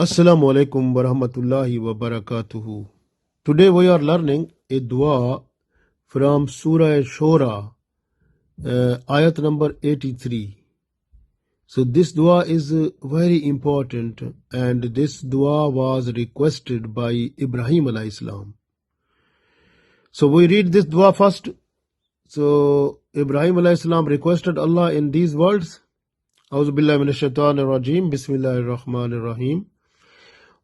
Assalamu alaikum wa rahmatullahi wa barakatuhu. Today we are learning a dua from Surah Ash-Shuara, Ayat number 83. So this dua is very important, and this dua was requested by Ibrahim alayhi salam. So we read this dua first. So Ibrahim alayhi salam requested Allah in these words. A'udhu billahi minash shaitanir rajim. Bismillahir rahmanir rahim.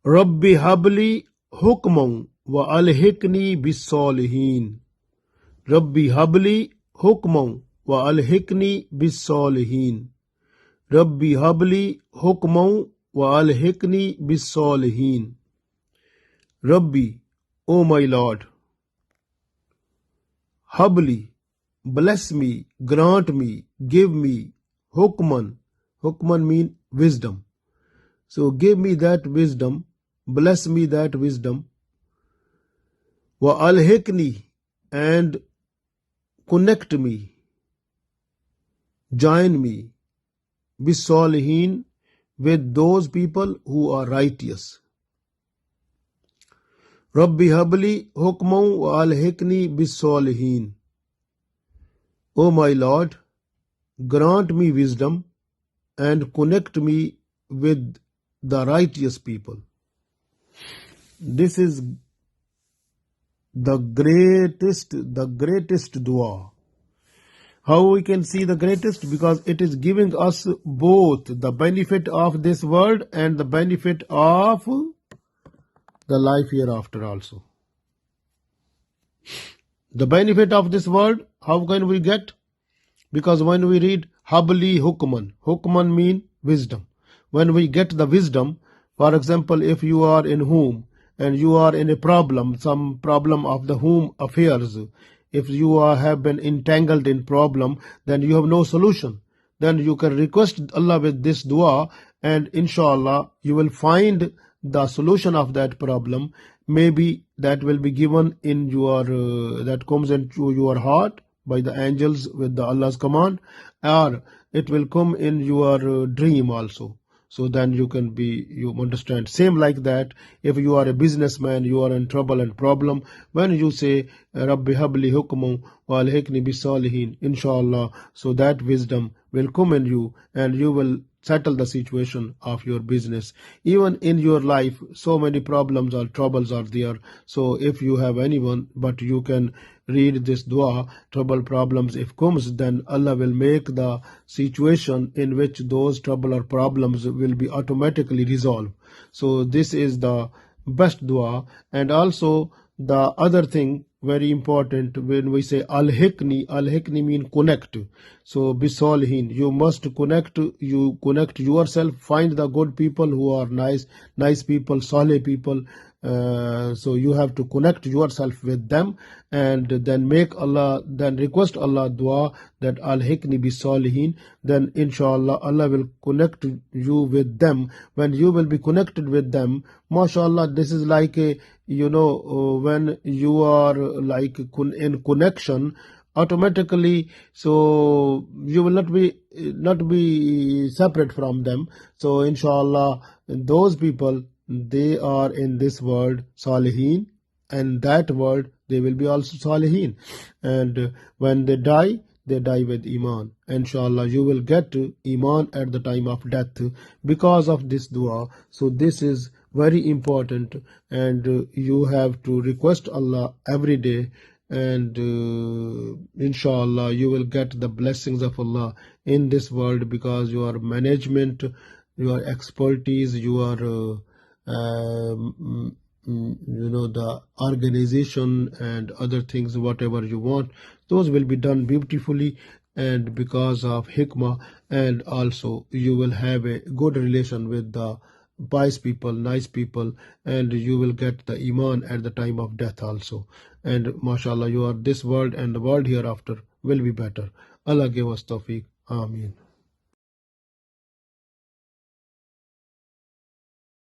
Rabbi habli hukman wa alhiqni bis salihin. Rabbi habli hukman wa alhiqni bis salihin. Rabbi habli hukman wa alhiqni bis salihin. Rabbi, O my Lord, habli, bless me, grant me, give me, hukman. Hukman mean wisdom. So give me that wisdom, bless me that wisdom. Wa alhiqni, and connect me, join me, bis salihin, with those people who are righteous. Rabbi habli hukman wa alhiqni bis salihin. O my Lord, grant me wisdom and connect me with the righteous people. This is the greatest dua. How we can see the greatest? Because it is giving us both the benefit of this world and the benefit of the life hereafter also. The benefit of this world, how can we get? Because when we read habli hukman, hukman mean wisdom. When we get the wisdom, for example, if you are in home and you are in a problem, some problem of the home affairs, if you have been entangled in problem, then you have no solution. Then you can request Allah with this dua, and inshallah you will find the solution of that problem. Maybe that will be given in your, that comes into your heart by the angels with the Allah's command, or it will come in your dream also. So then you understand. Same like that, if you are a businessman, you are in trouble and problem, when you say Rabbi habli hukman wa alhiqni bis salihin, inshallah, so that wisdom will come in you and you will settle the situation of your business. Even in your life, so many problems or troubles are there. So if you have anyone, but you can read this dua, trouble problems if comes, then Allah will make the situation in which those trouble or problems will be automatically resolved. So this is the best dua. And also the other thing, very important, when we say al-hikni mean connect. So bisalihin, you must connect yourself, find the good people who are nice people, salih people. So you have to connect yourself with them, and then request Allah dua that al-hikni bis-salihin. Then inshallah Allah will connect you with them. When you will be connected with them, mashallah, this is like a, when you are like in connection automatically, so you will not be separate from them. So inshallah, those people, they are in this world salihin, and that world they will be also salihin. And when they die with iman. Inshallah, you will get iman at the time of death because of this dua. So this is very important, and you have to request Allah every day, and inshallah you will get the blessings of Allah in this world, because your management, your expertise, your the organization and other things, whatever you want, those will be done beautifully, and because of hikmah. And also you will have a good relation with the pious people, nice people, and you will get the iman at the time of death also. And mashallah, this world and the world hereafter will be better. Allah give us tawfiq. Ameen.